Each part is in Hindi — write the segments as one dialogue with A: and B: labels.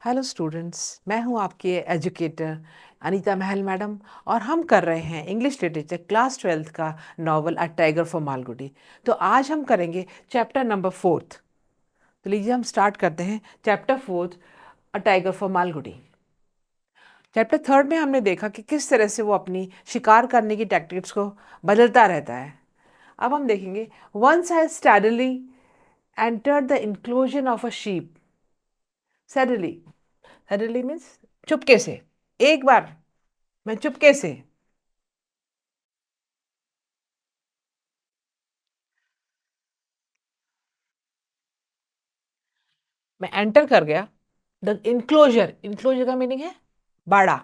A: हेलो स्टूडेंट्स, मैं हूं आपकी एजुकेटर अनीता महल मैडम और हम कर रहे हैं इंग्लिश लिटरेचर क्लास 12th का novel a tiger for Malgudi. तो आज हम करेंगे चैप्टर नंबर 4। तो लीजिए हम स्टार्ट करते हैं chapter 4 a tiger for Malgudi. Chapter 3 में हमने देखा कि किस तरह से वो अपनी शिकार करने की टैक्टिक्स को बदलता रहता है। अब हम देखेंगे once I steadily entered the enclosure of a sheep. Suddenly, suddenly means चुपके से, एक बार मैं चुपके से। मैं एंटर कर गया द इंक्लोजर, इंक्लोजर का मीनिंग है बाड़ा,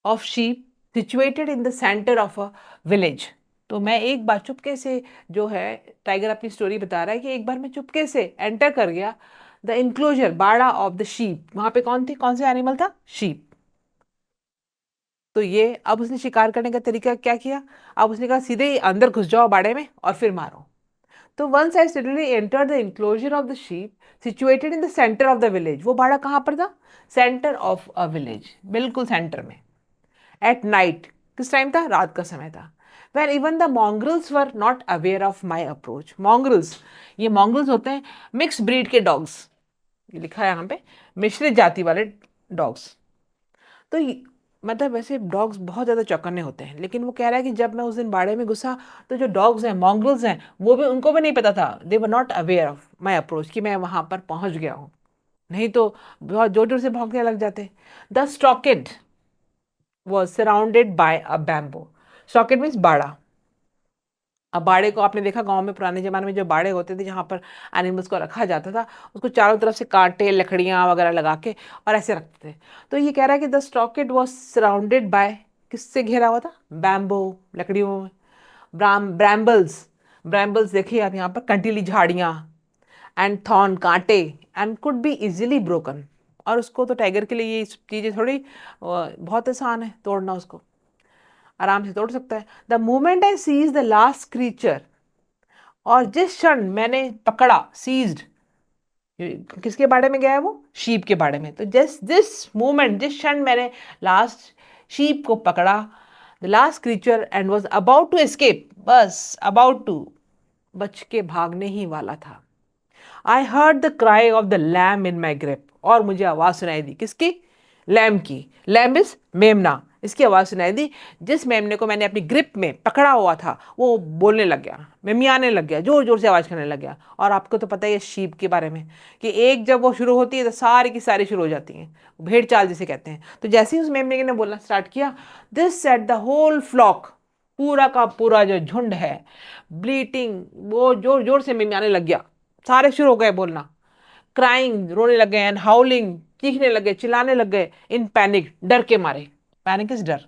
A: of sheep situated in the centre of a village. तो मैं एक बार चुपके से, जो है टाइगर अपनी स्टोरी बता रहा है कि एक बार मैं चुपके से एंटर कर गया द इंक्लोजर, बाड़ा ऑफ द शीप। वहां पे कौन थी, कौन सा एनिमल था, शीप। तो ये अब उसने शिकार करने का तरीका क्या किया, अब उसने कहा सीधे ही अंदर घुस जाओ बाड़े में और फिर मारो। तो once I suddenly entered the enclosure of the sheep situated in the center of the village। वो बाड़ा कहाँ पर था, सेंटर ऑफ अ विलेज, बिल्कुल सेंटर में। एट नाइट, किस टाइम था, रात का समय था। When even the mongrels were not aware of my approach। mongrels, ये mongrels होते हैं मिक्स ब्रीड के डॉग्स, ये लिखा है यहाँ पे, मिश्रित जाति वाले डॉग्स। तो मतलब वैसे डॉग्स बहुत ज़्यादा चौकन्ने होते हैं, लेकिन वो कह रहा है कि जब मैं उस दिन बाड़े में घुसा तो जो डॉग्स हैं, मॉन्ग्रोल्स हैं, वो भी, उनको भी नहीं पता था, they were not aware of my approach, कि मैं वहाँ पर पहुँच गया हूँ। नहीं तो बहुत जोर जोर से भौंकने लग जाते। The stockade was surrounded by a bamboo. Stockade means बाड़ा। अब बाड़े को आपने देखा गांव में पुराने जमाने में जो बाड़े होते थे जहाँ पर एनिमल्स को रखा जाता था, उसको चारों तरफ से कांटे लकड़ियाँ वगैरह लगा के और ऐसे रखते थे। तो ये कह रहा है कि the stockade was surrounded bye, किससे घेरा हुआ था, बैम्बो, लकड़ियों में, ब्रैम्बल्स। ब्रैम्बल्स देखिए आप यहाँ पर, कंटीली झाड़ियाँ, एंड थॉर्न, कांटे, and could be easily broken. और उसको तो टाइगर के लिए ये चीज़ें थोड़ी बहुत आसान है तोड़ना, उसको आराम से तोड़ सकता है। The moment I seize the last creature, और जिस क्षण मैंने पकड़ा, सीज्ड, किसके बारे में गया है वो, शीप के बारे में। तो जिस दिस मोमेंट, जिस क्षण मैंने लास्ट शीप को पकड़ा, the last creature and was about to escape, बस अबाउट टू, बच के भागने ही वाला था। I heard the cry of the lamb in my grip, और मुझे आवाज़ सुनाई दी, किसकी, लैम की। लैम इज मेमना, इसकी आवाज़ सुनाई दी। जिस मेमने को मैंने अपनी ग्रिप में पकड़ा हुआ था वो बोलने लग गया, मिमियाने लग गया, जोर जोर से आवाज़ करने लग गया। और आपको तो पता ही है शीप के बारे में कि एक जब वो शुरू होती है तो सारी की सारी शुरू हो जाती हैं, भेड़ चाल जिसे कहते हैं। तो जैसे ही उस मेमने ने बोलना स्टार्ट किया, this set the whole flock, पूरा का पूरा जो झुंड है, ब्लीटिंग, वो जोर जोर से मिमियाने लग गया, सारे शुरू हो गए बोलना। क्राइंग, रोने लग गए, एंड हाउलिंग, चीखने लग गए, चिल्लाने लग गए, इन पैनिक, डर के मारे। पैनिक इज डर।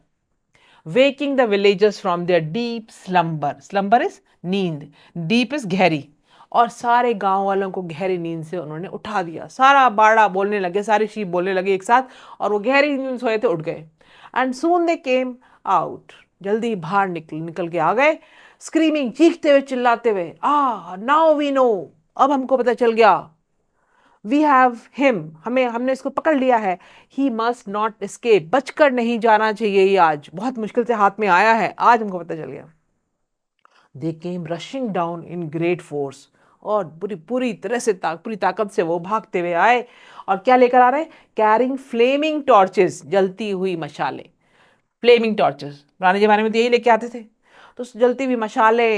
A: Waking the villagers from their deep slumber, slumber is नींद, डीप इज गहरी, और सारे गांव वालों को गहरी नींद से उन्होंने उठा दिया। सारा बाड़ा बोलने लगे, सारी शीप बोलने लगे एक साथ, और वो गहरी नींद सोए थे, उठ गए। And soon they came out, जल्दी बाहर निकल निकल के आ गए, स्क्रीमिंग, चीखते हुए चिल्लाते हुए, नाउ वी नो, अब हमको पता चल गया, वी हैव हिम, हमने इसको पकड़ लिया है, ही मस्ट नॉट एस्केप, बचकर नहीं जाना चाहिए, ये आज बहुत मुश्किल से हाथ में आया है, आज हमको पता चल गया। They came rushing down in great force, और पूरी पूरी तरह से पूरी ताकत से वो भागते हुए आए। और क्या लेकर आ रहे हैं, कैरिंग फ्लेमिंग टॉर्चेस, जलती हुई मशाले। फ्लेमिंग टॉर्चेस पुराने जमाने में तो यही लेके आते थे। तो जलती हुई मशाले,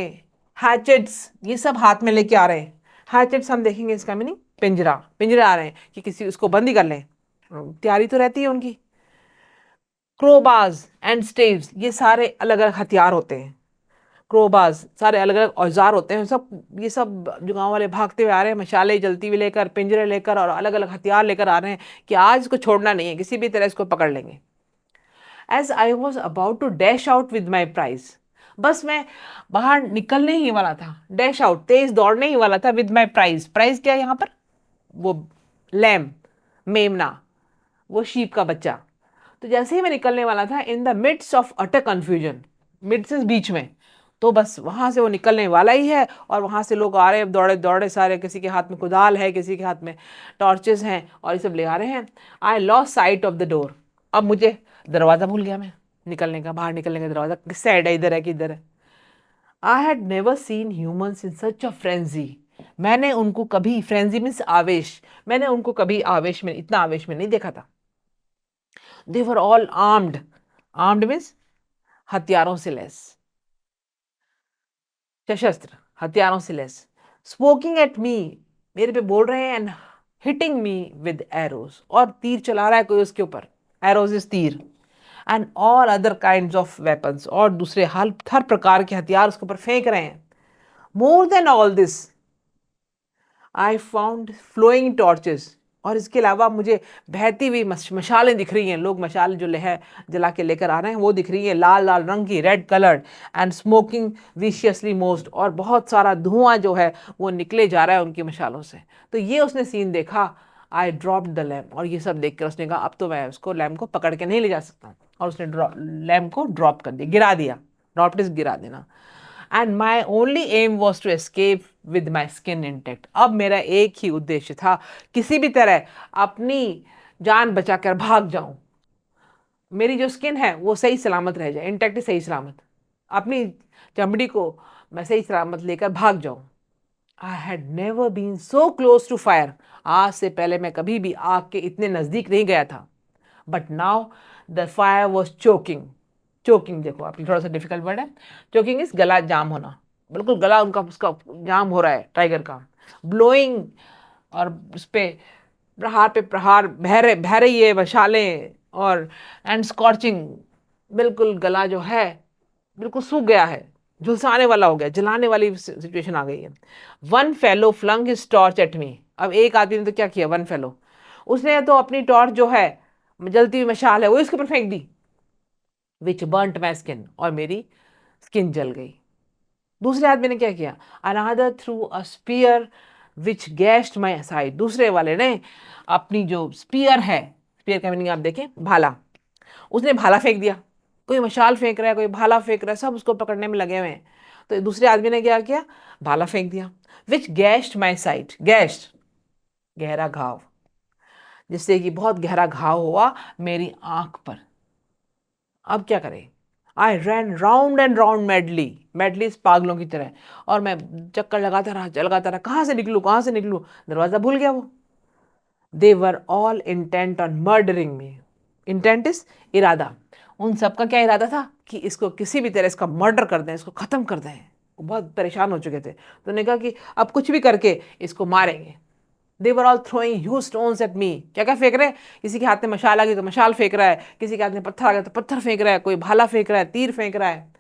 A: हैचेट्स, ये सब हाथ में लेके आ रहे हैं। हैचेट्स हम देखेंगे इसका मीनिंग, पिंजरा, पिंजरे आ रहे हैं कि किसी उसको बंदी कर लें, तैयारी तो रहती है उनकी। क्रोबाज एंड स्टेव्स, ये सारे अलग अलग हथियार होते हैं। क्रोबाज सारे अलग अलग औजार होते हैं सब, ये सब जो गांव वाले भागते हुए आ रहे हैं, मशाले जलती हुई लेकर, पिंजरे लेकर, और अलग अलग हथियार लेकर आ रहे हैं कि आज इसको छोड़ना नहीं है, किसी भी तरह इसको पकड़ लेंगे। As I was about to dash out with my prize, बस मैं बाहर निकलने ही वाला था, डैश आउट, तेज दौड़ने ही वाला था, विद माई प्राइज। प्राइज क्या है यहाँ पर, वो लैम, मेमना, वो शीप का बच्चा। तो जैसे ही मैं निकलने वाला था, in the midst of utter confusion, mid से बीच में, तो बस वहाँ से वो निकलने वाला ही है और वहाँ से लोग आ रहे हैं दौड़े दौड़े सारे, किसी के हाथ में कुदाल है, किसी के हाथ में टॉर्चेस हैं और ये सब ले आ रहे हैं। I lost site of the door. अब मुझे दरवाज़ा भूल गया मैं निकलने का, बाहर निकलने का दरवाज़ा किस साइड है, इधर है कि इधर है। आई had never seen humans in such a frenzy. मैंने उनको कभी, फ्रेंजी मीन्स आवेश, मैंने उनको कभी आवेश में, इतना आवेश में नहीं देखा था। They were all armed, armed means हथियारों से लैस, सशस्त्र, हथियारों से लैस। स्पोकिंग एट मी, मेरे पे बोल रहे हैं, and hitting me with arrows, और तीर चला रहा है कोई उसके ऊपर, एरोज इज तीर, and all other kind of weapons, और दूसरे हर प्रकार के हथियार उसके ऊपर फेंक रहे हैं। More than all this I found flowing torches, और इसके अलावा मुझे बहती हुई मशालें दिख रही हैं। लोग मशाल जो है जला के लेकर आ रहे हैं वो दिख रही है, लाल लाल रंग की, red coloured, and smoking viciously most, और बहुत सारा धुआं जो है वो निकले जा रहा है उनकी मशालों से। तो ये उसने सीन देखा। आई ड्रॉप द लैम्प, और ये सब देख कर उसने कहा अब तो मैं उसको लैम्प को पकड़ के नहीं ले जा सकता, और उसने लैम्प को ड्रॉप कर दिया, गिरा दिया। ड्रॉप इज गिरा देना। And my only aim was to escape with my skin intact. अब मेरा एक ही उद्देश्य था, किसी भी तरह अपनी जान बचाकर भाग जाऊं, मेरी जो स्किन है वो सही सलामत रह जाए, इंटेक्ट सही सलामत, अपनी चमड़ी को मैं सही सलामत लेकर भाग जाऊं। I had never been so close to fire, आज से पहले मैं कभी भी आग के इतने नज़दीक नहीं गया था। But now the fire was choking. Choking देखो आप, थोड़ा सा डिफिकल्ट वर्ड है। चोकिंग इज गला जाम होना, बिल्कुल गला उनका उसका जाम हो रहा है टाइगर का। ब्लोइंग, और उस पर प्रहार पे प्रहार बह रही है मशालें, और एंड स्कॉर्चिंग, बिल्कुल गला जो है बिल्कुल सूख गया है, झुलसाने वाला हो गया, जलाने वाली सिचुएशन आ गई है। One fellow flung his torch at me. अब एक आदमी ने तो क्या किया, वन फेलो, उसने तो अपनी टॉर्च जो है, जलती हुई मशाल है, वो इसके ऊपर फेंक दी, विच बर्ंट माई स्किन, और मेरी स्किन जल गई। दूसरे आदमी ने क्या किया, another through a spear which gassed my side. दूसरे वाले ने अपनी जो स्पीयर है, स्पीयर का मीनिंग आप देखें भाला, उसने भाला फेंक दिया। कोई मशाल फेंक रहा है, कोई भाला फेंक रहा है, सब उसको पकड़ने में लगे हुए हैं। तो दूसरे आदमी ने क्या किया, भाला फेंक दिया। विच गैस्ड माई साइड, गैस्ड गहरा घाव, जिससे कि बहुत गहरा घाव हुआ मेरी आंख पर। अब क्या करें, I ran round and round madly, madly पागलों की तरह, और मैं चक्कर लगाता रहा, कहाँ से निकलूँ कहाँ से निकलूँ, दरवाज़ा भूल गया वो। They were all intent on murdering me. Intent is इरादा, उन सबका क्या इरादा था कि इसको किसी भी तरह इसका मर्डर कर दें, इसको ख़त्म कर दें। वो बहुत परेशान हो चुके थे, तो उन्होंने कहा कि अब कुछ भी करके इसको मारेंगे। They were all throwing huge stones at me, क्या क्या फेंक रहे हैं, किसी के हाथ में मशाल आ गई तो मशाल फेंक रहा है, किसी के हाथ में पत्थर आ गया तो पत्थर फेंक रहा है, कोई भाला फेंक रहा है, तीर फेंक रहा है।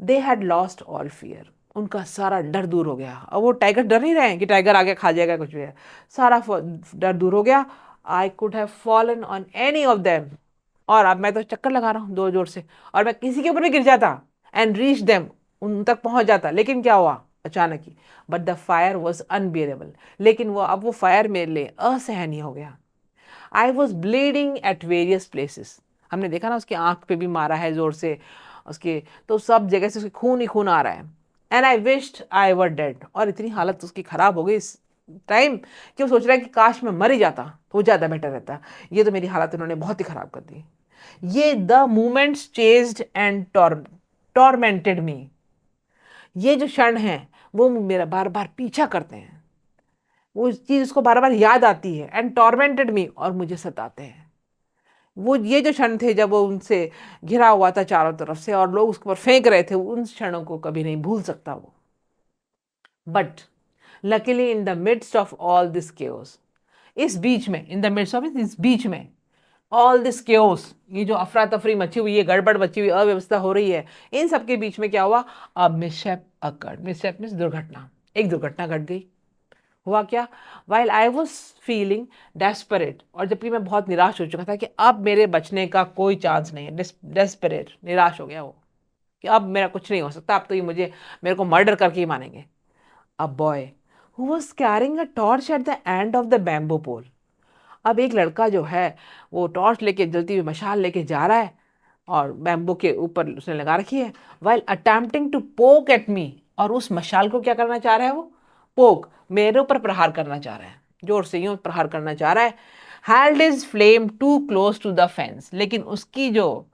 A: They had lost all fear, उनका सारा डर दूर हो गया। अब वो टाइगर डर नहीं रहे हैं कि टाइगर आगे खा जाएगा कुछ भी है, सारा डर दूर हो गया। I could have fallen on any of them, और अब मैं तो चक्कर लगा रहा हूँ जोर जोर से, और मैं किसी के ऊपर भी गिर जाता, एंड रीच देम, उन तक पहुंच जाता। लेकिन क्या हुआ अचानक ही, but the fire was unbearable, लेकिन वो फायर मेरे लिए असहनीय हो गया। I was bleeding at various places, हमने देखा ना उसकी आंख पे भी मारा है जोर से उसके, तो सब जगह से उसके खून ही खून आ रहा है। And I wished I were dead, और इतनी हालत उसकी खराब हो गई इस टाइम कि वो सोच रहा है कि काश मैं मर ही जाता तो ज़्यादा बेटर रहता, ये तो मेरी हालत उन्होंने बहुत ही खराब कर दी। ये the moments chased and tormented me, ये जो क्षण हैं वो मेरा बार बार पीछा करते हैं, वो चीज़ उसको बार बार याद आती है, एंड टॉर्मेंटेड मी, और मुझे सताते हैं। वो ये जो क्षण थे जब वो उनसे घिरा हुआ था चारों तरफ से और लोग उसके ऊपर फेंक रहे थे, उन क्षणों को कभी नहीं भूल सकता वो। But luckily in the midst of all this chaos, इस बीच में, इन द मिड्स्ट ऑफ इस बीच में, ऑल दिस केओस, ये जो अफरा तफरी मची हुई है, गड़बड़ मची हुई, अव्यवस्था हो रही है, इन सब के बीच में क्या हुआ, अ मिसहैप अकर्ड, मिसहैप मीन्स दुर्घटना, एक दुर्घटना घट गई। हुआ क्या, while I was feeling desperate, और जबकि मैं बहुत निराश हो चुका था कि अब मेरे बचने का कोई चांस नहीं है, डेस्परेट, निराश हो गया वो कि अब मेरा कुछ नहीं हो सकता, अब तो ये मेरे को मर्डर करके ही मानेंगे। A boy who was carrying a torch at the end of the bamboo pole, अब एक लड़का जो है वो टॉर्च लेके, जलती हुई मशाल लेके जा रहा है, और बैम्बू के ऊपर उसने लगा रखी है, while attempting to poke at me, और उस मशाल को क्या करना चाह रहा है वो, पोक, मेरे ऊपर प्रहार करना चाह रहा है, जोर से यूं प्रहार करना चाह रहा है। Held is flame too close to the fence, लेकिन उसकी जो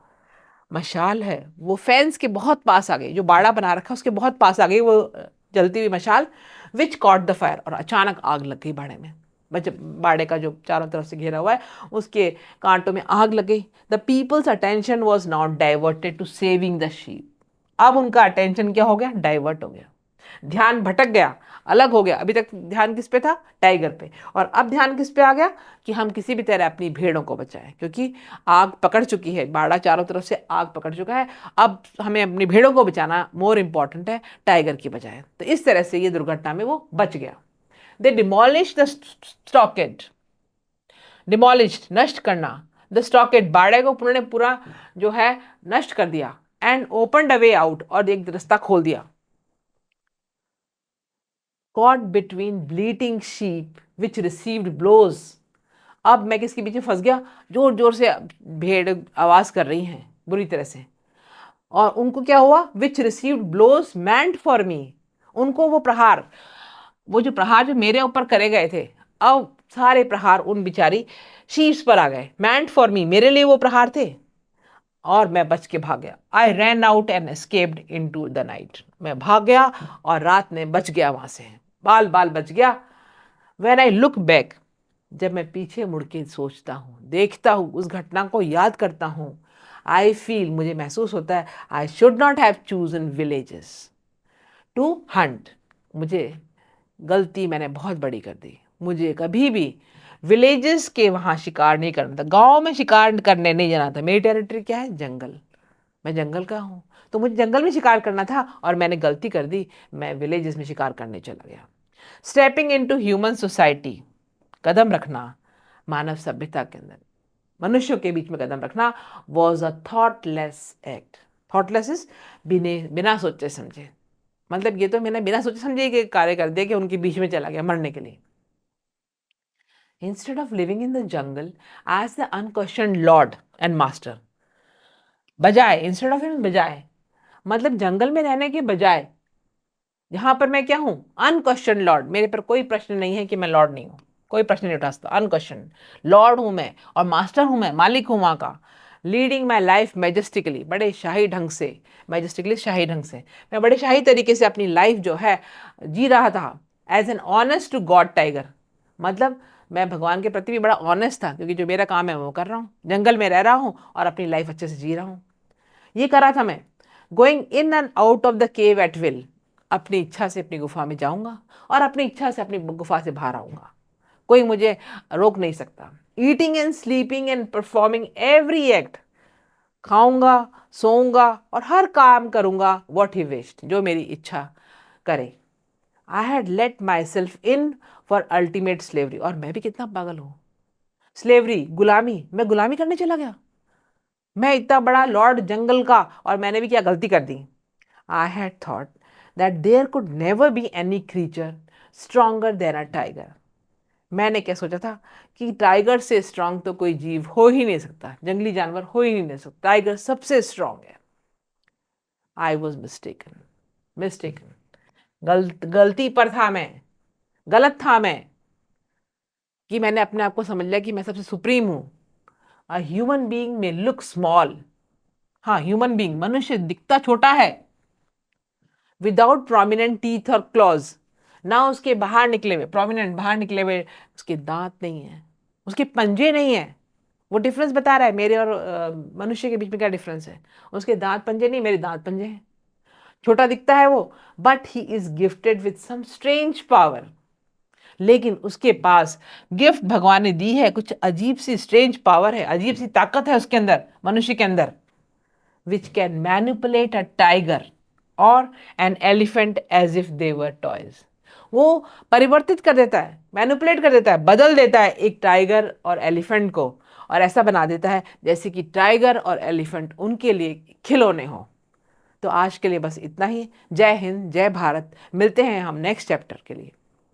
A: मशाल है वो फेंस के बहुत पास आ गई, जो बाड़ा बना रखा उसके बहुत पास आ गई वो जलती हुई मशाल, विच कॉट द फायर, और अचानक आग लग गई बाड़े में। बाड़े का जो चारों तरफ से घेरा हुआ है उसके कांटों में आग लग गई। The people's attention was not diverted to saving the sheep, अब उनका अटेंशन क्या हो गया, डाइवर्ट हो गया, ध्यान भटक गया, अलग हो गया। अभी तक ध्यान किस पे था, टाइगर पे, और अब ध्यान किस पे आ गया कि हम किसी भी तरह अपनी भेड़ों को बचाएं, क्योंकि आग पकड़ चुकी है, बाड़ा चारों तरफ से आग पकड़ चुका है, अब हमें अपनी भेड़ों को बचाना मोर इंपॉर्टेंट है टाइगर की बजाय। तो इस तरह से ये दुर्घटना में वो बच गया। दे डिमोलिश द स्टॉकेड, डिमोलिश नष्ट करना, द स्टॉकेड बाड़े को उन्होंने पूरा जो है नष्ट कर दिया, and open a way out, और एक रास्ता खोल दिया। caught between bleating sheep which received blows, अब मैं किसके पीछे फंस गया, जोर जोर से भेड़ आवाज कर रही हैं बुरी तरह से, और उनको क्या हुआ, which received blows meant for me, उनको वो प्रहार, वो जो प्रहार जो मेरे ऊपर करे गए थे, अब सारे प्रहार उन बिचारी शीप्स पर आ गए, meant फॉर मी, मेरे लिए वो प्रहार थे, और मैं बच के भाग गया। I ran out and escaped into the night, मैं भाग गया और रात में बच गया वहां से, बाल बाल बच गया। वेन आई लुक बैक, जब मैं पीछे मुड़ के सोचता हूँ, देखता हूँ, उस घटना को याद करता हूँ, आई फील, मुझे महसूस होता है, I should not have chosen villages to hunt, मुझे गलती मैंने बहुत बड़ी कर दी, मुझे कभी भी विलेजेस के वहाँ शिकार नहीं करना था, गांव में शिकार करने नहीं जाना था, मेरी टेरिटरी क्या है, जंगल, मैं जंगल का हूँ, तो मुझे जंगल में शिकार करना था और मैंने गलती कर दी, मैं विलेजेस में शिकार करने चला गया। स्टेपिंग इनटू ह्यूमन सोसाइटी, कदम रखना मानव सभ्यता के अंदर, मनुष्यों के बीच में कदम रखना, was a thoughtless act, thoughtless is बिना सोचे समझे, मतलब ये तो मैंने बिना सोचे समझे कि कार्य कर दिया कि उनके बीच में चला गया मरने के लिए। Instead of living in the jungle as the unquestioned lord and master, बजाय, इंस्टेड ऑफ इन बजाय, मतलब जंगल में रहने के बजाय जहां पर मैं क्या हूं, अनक्वेश्चन लॉर्ड, मेरे पर कोई प्रश्न नहीं है कि मैं लॉर्ड नहीं हूं, कोई प्रश्न नहीं उठा सकता, अनक्वेश्चन लॉर्ड हूं मैं, और मास्टर हूं मैं, मालिक हूं वहां का। लीडिंग माई लाइफ मैजेस्टिकली, बड़े शाही ढंग से, मैजेस्टिकली शाही ढंग से, मैं बड़े शाही तरीके से अपनी लाइफ जो है जी रहा था, as an honest to god tiger, मतलब मैं भगवान के प्रति भी बड़ा ऑनेस्ट था, क्योंकि जो मेरा काम है वो कर रहा हूँ, जंगल में रह रहा हूँ और अपनी लाइफ अच्छे से जी रहा हूँ, ये करा था मैं। Going in and out of the cave at will, अपनी इच्छा से अपनी गुफा में जाऊंगा और अपनी इच्छा से अपनी गुफा से बाहर आऊंगा, कोई मुझे रोक नहीं सकता। Eating and sleeping and performing every act, खाऊंगा, सोऊंगा और हर काम करूंगा, वॉट ही विश्ड, जो मेरी इच्छा करे। I had let my self in for ultimate slavery, और मैं भी कितना पागल हूं, स्लेवरी, गुलामी, मैं गुलामी करने चला गया, मैं इतना बड़ा लॉर्ड जंगल का, और मैंने भी क्या गलती कर दी। I had thought that there could never be any creature stronger than a tiger, मैंने क्या सोचा था कि टाइगर से स्ट्रांग तो कोई जीव हो ही नहीं सकता, जंगली जानवर हो ही नहीं सकता, टाइगर सबसे स्ट्रांग है। आई वॉज मिस्टेकन, मिस्टेकन, गलती पर था मैं, गलत था मैं, कि मैंने अपने आप को समझ लिया कि मैं सबसे सुप्रीम हूं। अ ह्यूमन बीइंग में लुक स्मॉल, हाँ ह्यूमन बीइंग, मनुष्य दिखता छोटा है, विदाउट प्रोमिनेंट टीथ और क्लॉज, ना उसके बाहर निकले हुए, प्रोमिनेंट बाहर निकले हुए उसके दांत नहीं है, उसके पंजे नहीं है, वो डिफरेंस बता रहा है मेरे और मनुष्य के बीच में क्या डिफरेंस है, उसके दांत पंजे नहीं, मेरे दांत पंजे हैं, छोटा दिखता है वो, but he is gifted with some strange power, लेकिन उसके पास गिफ्ट भगवान ने दी है, कुछ अजीब सी स्ट्रेंज पावर है, अजीब सी ताकत है उसके अंदर, मनुष्य के अंदर, which can manipulate a tiger और an elephant as if they were toys, वो परिवर्तित कर देता है, मैनिपुलेट कर देता है, बदल देता है एक टाइगर और एलिफेंट को, और ऐसा बना देता है जैसे कि टाइगर और एलिफेंट उनके लिए खिलौने हो। तो आज के लिए बस इतना ही। जय हिंद, जय भारत, मिलते हैं हम नेक्स्ट चैप्टर के लिए।